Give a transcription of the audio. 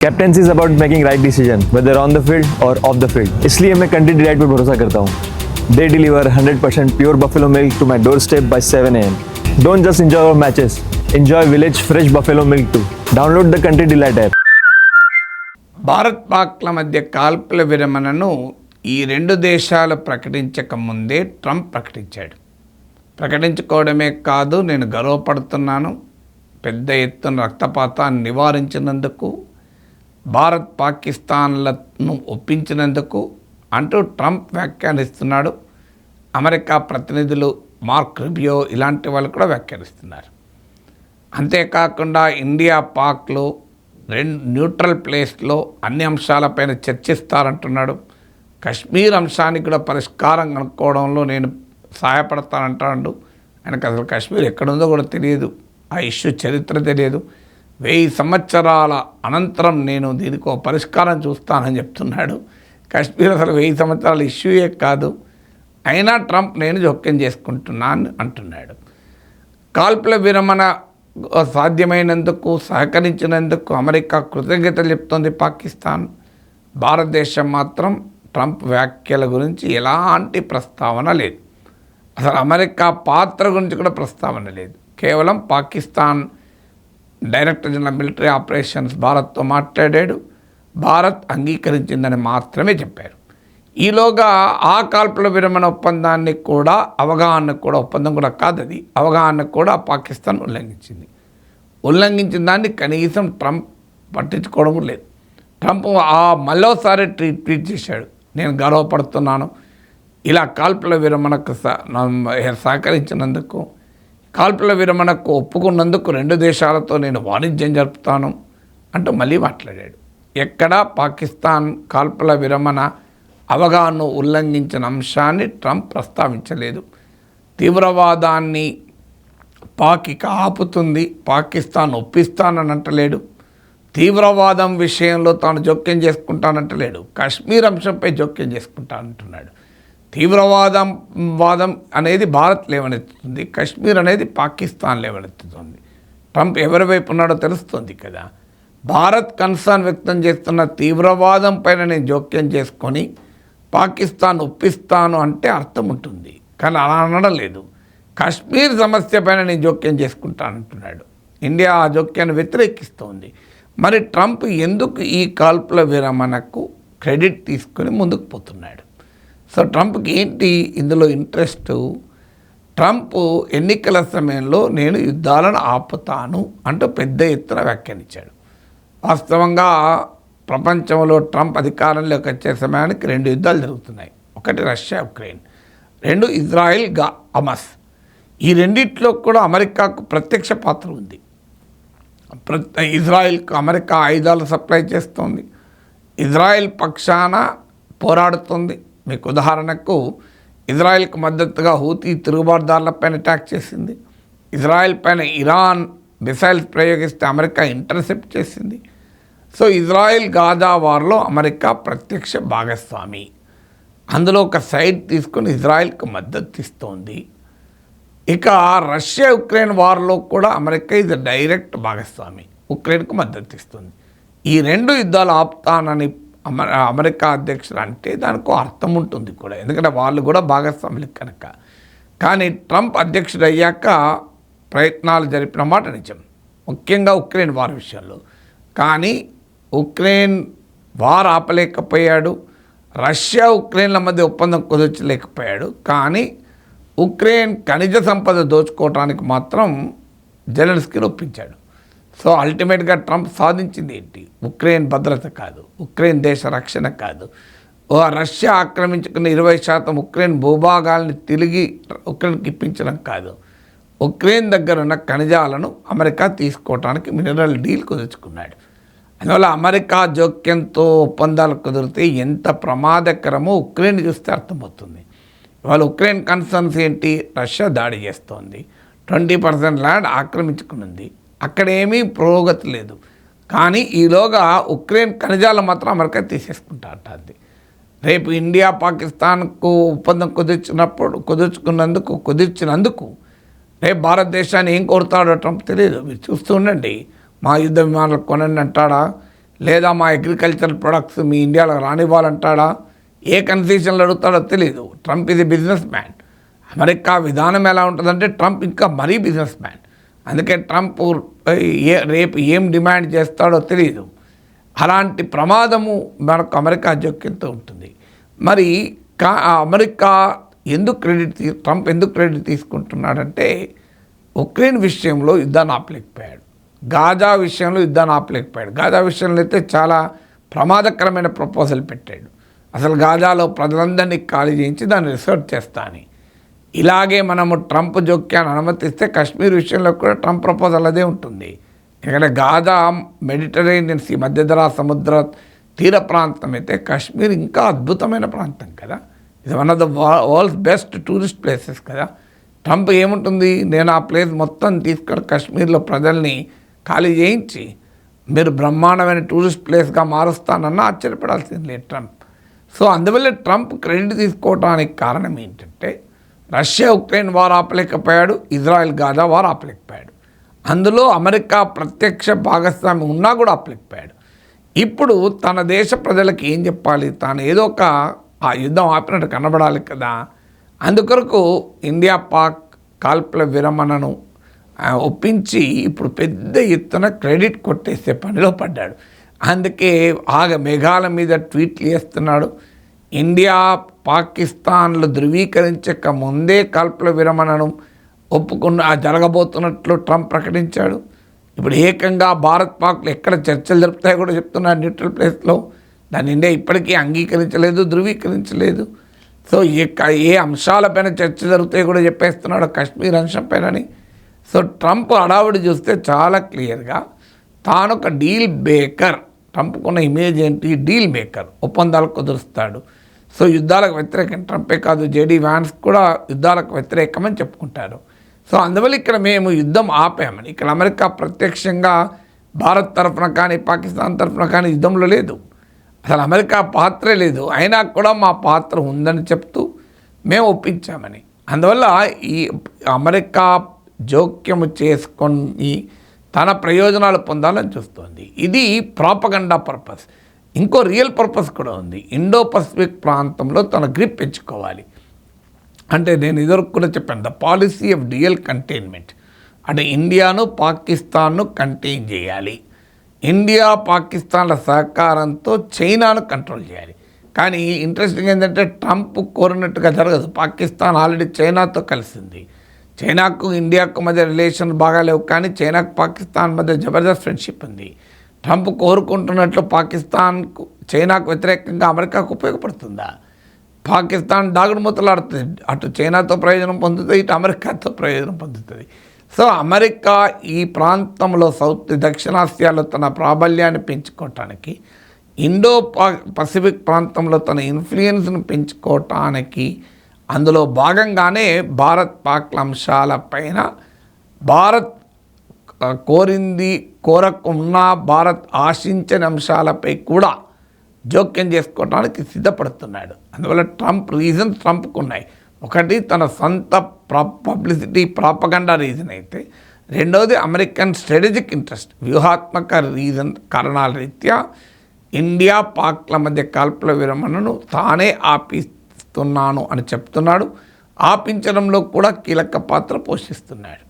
Captaincy is about making right decision whether on the field or off the field. इसलिए मैं Country Delight पर भरोसा करता हूँ। They deliver 100% pure buffalo milk to my door step by 7 AM। Don't just enjoy our matches, enjoy village fresh buffalo milk too. Download the country delight app. Bharat పాక్ల మధ్య కాల్పుల విరమణను ఈ రెండు దేశాలు ప్రకటించక ముందే ట్రంప్ ప్రకటించాడు. ప్రకటించుకోవడమే కాదు, నేను గర్వపడుతున్నాను, పెద్ద ఎత్తున రక్తపాతాన్ని నివారించినందుకు, భారత్ పాకిస్తాన్లను ఒప్పించినందుకు అంటూ ట్రంప్ వ్యాఖ్యానిస్తున్నాడు. అమెరికా ప్రతినిధులు మార్క్ రూబియో ఇలాంటి వాళ్ళు కూడా వ్యాఖ్యానిస్తున్నారు. అంతేకాకుండా ఇండియా పాక్లో రెండు న్యూట్రల్ ప్లేస్లో అన్ని అంశాలపైన చర్చిస్తారంటున్నాడు. కశ్మీర్ అంశానికి కూడా పరిష్కారం కనుక్కోవడంలో నేను సహాయపడతానంటాడు. ఆయనకు అసలు కశ్మీర్ ఎక్కడుందో కూడా తెలియదు, ఆ ఇష్యూ చరిత్ర తెలియదు. 1000 సంవత్సరాల అనంతరం నేను దీనికి ఒక పరిష్కారం చూస్తానని చెప్తున్నాడు. కశ్మీర్ అసలు 1000 సంవత్సరాల ఇష్యూయే కాదు, అయినా ట్రంప్ నేను జోక్యం చేసుకుంటున్నాను అంటున్నాడు. కాల్పుల విరమణ సాధ్యమైనందుకు సహకరించినందుకు అమెరికా కృతజ్ఞతలు చెప్తోంది పాకిస్తాన్. భారతదేశం మాత్రం ట్రంప్ వ్యాఖ్యల గురించి ఎలాంటి ప్రస్తావన లేదు. అసలు అమెరికా పాత్ర గురించి కూడా ప్రస్తావన లేదు. కేవలం Pakistan director general military operations భారత్తో మాట్లాడాడు, భారత్ అంగీకరించిందని మాత్రమే చెప్పారు. ఈలోగా ఆ కాల్పుల విరమణ ఒప్పందాన్ని కూడా ఒప్పందం కూడా కాదు, అది అవగాహన కూడా పాకిస్తాన్ ఉల్లంఘించిన దాన్ని కనీసం ట్రంప్ పట్టించుకోవడం లేదు. ట్రంప్ మళ్ళోసారి ట్వీట్ చేశాడు, నేను గర్వపడుతున్నాను ఇలా కాల్పుల విరమణకు సహకరించినందుకు, కాల్పుల విరమణకు ఒప్పుకున్నందుకు రెండు దేశాలతో నేను వాణిజ్యం జరుపుతాను అంటూ మళ్ళీ మాట్లాడాడు. ఎక్కడా పాకిస్తాన్ కాల్పుల విరమణ అవగాహన ఉల్లంఘించిన అంశాన్ని ట్రంప్ ప్రస్తావించలేదు. తీవ్రవాదాన్ని పాకిక ఆపుతుంది, పాకిస్తాన్ ఒప్పిస్తానని అంటలేడు. తీవ్రవాదం విషయంలో తాను జోక్యం చేసుకుంటానంటలేడు. కాశ్మీర్ అంశంపై జోక్యం చేసుకుంటానంటున్నాడు. వాదం అనేది భారత్ లేవనెత్తుతుంది, కాశ్మీర్ అనేది పాకిస్తాన్ లేవనెత్తుతుంది. ట్రంప్ ఎవరి వైపు ఉన్నాడో తెలుస్తుంది కదా. భారత్ కన్సర్న్ వ్యక్తం చేస్తున్న తీవ్రవాదం పైన నేను జోక్యం చేసుకొని పాకిస్తాన్ ఒప్పిస్తాను అంటే అర్థం ఉంటుంది, కానీ అలా అనడం లేదు. కాశ్మీర్ సమస్య పైన నేను జోక్యం చేసుకుంటానంటున్నాడు. ఇండియా ఆ జోక్యాన్ని వ్యతిరేకిస్తోంది. మరి ట్రంప్ ఎందుకు ఈ కాల్పుల విరమణకు క్రెడిట్ తీసుకొని ముందుకు పోతున్నాడు? సో ట్రంప్కి ఏంటి ఇందులో ఇంట్రెస్ట్? ట్రంప్ ఎన్నికల సమయంలో నేను యుద్ధాలను ఆపుతాను అంటూ పెద్ద ఎత్తున వ్యాఖ్యానించాడు. వాస్తవంగా ప్రపంచంలో ట్రంప్ అధికారంలోకి వచ్చే సమయానికి 2 యుద్ధాలు జరుగుతున్నాయి. ఒకటి రష్యా ఉక్రెయిన్, 2 ఇజ్రాయిల్ హమాస్. ఈ రెండిట్లో కూడా అమెరికాకు ప్రత్యక్ష పాత్ర ఉంది. ఇజ్రాయిల్కు అమెరికా ఆయుధాలు సప్లై చేస్తుంది, ఇజ్రాయిల్ పక్షాన పోరాడుతుంది. మీకు ఉదాహరణకు ఇజ్రాయిల్కు మద్దతుగా హూతీ తిరుగుబాటుదారులపైన అటాక్ చేసింది. ఇజ్రాయిల్ పైన ఇరాన్ మిసైల్స్ ప్రయోగిస్తే అమెరికా ఇంటర్సెప్ట్ చేసింది. సో ఇజ్రాయిల్ గాజా వార్లో అమెరికా ప్రత్యక్ష భాగస్వామి. అందులో ఒక సైడ్ తీసుకొని ఇజ్రాయిల్కు మద్దతు ఇస్తోంది. ఇక రష్యా ఉక్రెయిన్ వార్లో కూడా అమెరికా ఇది డైరెక్ట్ భాగస్వామి, ఉక్రెయిన్కు మద్దతు ఇస్తుంది. ఈ 2 యుద్ధాలు ఆపుతానని అమెరికా అధ్యక్షుడు అంటే దానికి అర్థం ఉంటుంది కూడా, ఎందుకంటే వాళ్ళు కూడా భాగస్వాములు కనుక. కానీ ట్రంప్ అధ్యక్షుడు అయ్యాక ప్రయత్నాలు జరిపిన మాట నిజం, ముఖ్యంగా ఉక్రెయిన్ వార్ విషయంలో. కానీ ఉక్రెయిన్ వార్ ఆపలేకపోయాడు, రష్యా ఉక్రెయిన్ల మధ్య ఒప్పందం కుదర్చలేకపోయాడు. కానీ ఉక్రెయిన్ ఖనిజ సంపద దోచుకోవడానికి మాత్రం జెలెన్స్కీని ఒప్పించాడు. సో అల్టిమేట్గా ట్రంప్ సాధించింది ఏంటి? ఉక్రెయిన్ భద్రత కాదు, ఉక్రెయిన్ దేశ రక్షణ కాదు, రష్యా ఆక్రమించుకున్న 20% ఉక్రెయిన్ భూభాగాల్ని తిరిగి ఉక్రెయిన్కి ఇప్పించడం కాదు, ఉక్రెయిన్ దగ్గర ఉన్న ఖనిజాలను అమెరికా తీసుకోవడానికి మినరల్ డీల్ కుదుర్చుకున్నాడు. అందువల్ల అమెరికా జోక్యంతో ఒప్పందాలు కుదిరితే ఎంత ప్రమాదకరమో ఉక్రెయిన్ చూస్తే అర్థమవుతుంది. ఇవాళ ఉక్రెయిన్ కన్సర్న్స్ ఏంటి? రష్యా దాడి చేస్తోంది, 20% ల్యాండ్ ఆక్రమించుకున్నది, అక్కడేమీ పురోగతి లేదు. కానీ ఈలోగా ఉక్రెయిన్ ఖనిజాలు మాత్రం అమెరికా తీసేసుకుంటా అంటుంది. రేపు ఇండియా పాకిస్తాన్కు ఒప్పందం కుదిర్చినందుకు రేపు భారతదేశాన్ని ఏం కోరుతాడో ట్రంప్ తెలియదు. మీరు చూస్తూ ఉండండి, మా యుద్ధ విమానాలు కొనండి అంటాడా, లేదా మా అగ్రికల్చర్ ప్రొడక్ట్స్ మీ ఇండియాలో రానివ్వాలంటాడా, ఏ కన్సెషన్లు అడుగుతాడో తెలియదు. ట్రంప్ ఇది బిజినెస్ మ్యాన్. అమెరికా విధానం ఎలా ఉంటుందంటే ట్రంప్ ఇంకా మరీ బిజినెస్ మ్యాన్. అందుకే ట్రంప్ రేపు ఏం డిమాండ్ చేస్తాడో తెలియదు. అలాంటి ప్రమాదము మనకు అమెరికా జోక్యంతో ఉంటుంది. మరి అమెరికా ట్రంప్ ఎందుకు క్రెడిట్ తీసుకుంటున్నాడంటే ఉక్రెయిన్ విషయంలో యుద్ధాన్ని ఆపలేకపోయాడు, గాజా విషయంలో యుద్ధాన్ని ఆపలేకపోయాడు. గాజా విషయంలో అయితే చాలా ప్రమాదకరమైన ప్రపోజల్ పెట్టాడు. అసలు గాజాలో ప్రజలందరినీ ఖాళీ చేయించి దాన్ని రిసర్చ్ చేస్తా అని. ఇలాగే మనము ట్రంప్ జోక్యాన్ని అనుమతిస్తే కశ్మీర్ విషయంలో కూడా ట్రంప్ ప్రపోజల్ అదే ఉంటుంది. ఎందుకంటే గాజా మెడిటరేనియన్ సీ మధ్యధరా సముద్ర తీర ప్రాంతం అయితే కశ్మీర్ ఇంకా అద్భుతమైన ప్రాంతం కదా. ఇది one of the world's best tourist places కదా. ట్రంప్ ఏముంటుంది, నేను ఆ ప్లేస్ మొత్తం తీసుకొని కశ్మీర్లో ప్రజల్ని ఖాళీ చేయించి మీరు బ్రహ్మాండమైన టూరిస్ట్ ప్లేస్గా మారుస్తానన్నా ఆశ్చర్యపడాల్సింది లేదు ట్రంప్. సో అందువల్ల ట్రంప్ క్రెడిట్ తీసుకోవడానికి కారణం ఏంటంటే రష్యా ఉక్రెయిన్ వార్ ఆపలేకపోయాడు, ఇజ్రాయెల్ గాజా వార్ ఆపలేకపోయాడు. అందులో అమెరికా ప్రత్యక్ష భాగస్వామి ఉన్నా కూడా ఆపలేకపోయాడు. ఇప్పుడు తన దేశ ప్రజలకు ఏం చెప్పాలి, తాను ఏదో ఒక ఆ యుద్ధం ఆపినట్టు కనబడాలి కదా. అందుకొరకు ఇండియా పాక్ కాల్పుల విరమణను ఒప్పించి ఇప్పుడు పెద్ద ఎత్తున క్రెడిట్ కొట్టేసే పనిలో పడ్డాడు. అందుకే మేఘాల మీద ట్వీట్లు చేస్తున్నాడు. ఇండియా పాకిస్తాన్లు ధృవీకరించక ముందే కాల్పుల విరమణను జరగబోతున్నట్లు ట్రంప్ ప్రకటించాడు. ఇప్పుడు ఏకంగా భారత్ పాక్లు ఎక్కడ చర్చలు జరుపుతాయో కూడా చెప్తున్నాడు న్యూట్రల్ ప్లేస్లో. దాన్ని ఇండియా ఇప్పటికీ అంగీకరించలేదు, ధృవీకరించలేదు. సో ఏ అంశాలపైన చర్చ జరుగుతాయో కూడా చెప్పేస్తున్నాడు, కశ్మీర్ అంశంపైనని. సో ట్రంప్ హడావుడి చూస్తే చాలా క్లియర్గా తాను ఒక డీల్ మేకర్. ట్రంప్కున్న ఇమేజ్ ఏంటి, డీల్ మేకర్, ఒప్పందాలు కుదురుస్తాడు. సో యుద్ధాలకు వ్యతిరేకం ట్రంపే కాదు, జేడీ వ్యాన్స్ కూడా యుద్ధాలకు వ్యతిరేకమని చెప్పుకుంటారు. సో అందువల్ల ఇక్కడ మేము యుద్ధం ఆపామని, ఇక్కడ అమెరికా ప్రత్యక్షంగా భారత్ తరఫున కానీ పాకిస్తాన్ తరఫున కానీ యుద్ధంలో లేదు, అసలు అమెరికా పాత్రే లేదు. అయినా కూడా మా పాత్ర ఉందని చెప్తూ మేము ఒప్పించామని. అందువల్ల ఈ అమెరికా జోక్యము చేసుకొని తన ప్రయోజనాలు పొందాలని చూస్తోంది. ఇది ప్రాపగండా పర్పస్. ఇంకో రియల్ పర్పస్ కూడా ఉంది. ఇండో పసిఫిక్ ప్రాంతంలో తన గ్రిప్ పెంచుకోవాలి. అంటే నేను ఇదివరకు కూడా చెప్పాను, the policy of dual containment. అంటే ఇండియాను పాకిస్తాన్ను కంటైన్ చేయాలి, ఇండియా పాకిస్తాన్ల సహకారంతో చైనాను కంట్రోల్ చేయాలి. కానీ ఇంట్రెస్టింగ్ ఏంటంటే ట్రంప్ కోరినట్టుగా జరగదు. పాకిస్తాన్ ఆల్రెడీ చైనాతో కలిసింది. చైనాకు ఇండియాకు మధ్య రిలేషన్ బాగాలేవు, కానీ చైనాకు పాకిస్తాన్ మధ్య జబర్దస్త్ ఫ్రెండ్షిప్ ఉంది. ట్రంప్ కోరుకుంటున్నట్లు పాకిస్తాన్కు చైనాకు వ్యతిరేకంగా అమెరికాకు ఉపయోగపడుతుందా? పాకిస్తాన్ దాగుడు మూతలాడుతుంది, అటు చైనాతో ప్రయోజనం పొందుతుంది, ఇటు అమెరికాతో ప్రయోజనం పొందుతుంది. సో అమెరికా ఈ ప్రాంతంలో దక్షిణాసియాలో తన ప్రాబల్యాన్ని పెంచుకోవటానికి, ఇండో పసిఫిక్ ప్రాంతంలో తన ఇన్ఫ్లుయెన్స్ను పెంచుకోవటానికి, అందులో భాగంగానే భారత్ పాక్ల అంశాలపైన భారత్ కోరకున్నా భారత్ ఆశించని అంశాలపై కూడా జోక్యం చేసుకోవడానికి సిద్ధపడుతున్నాడు. అందువల్ల ట్రంప్కు ఉన్నాయి. ఒకటి తన సొంత పబ్లిసిటీ ప్రాపగండా రీజన్ అయితే, రెండవది అమెరికన్ స్ట్రాటజిక్ ఇంట్రెస్ట్, వ్యూహాత్మక కారణాల రీత్యా ఇండియా పాక్ల మధ్య కాల్పుల విరమణను తానే ఆపిస్తున్నాను అని చెప్తున్నాడు. ఆపించడంలో కూడా కీలక పాత్ర పోషిస్తున్నాడు.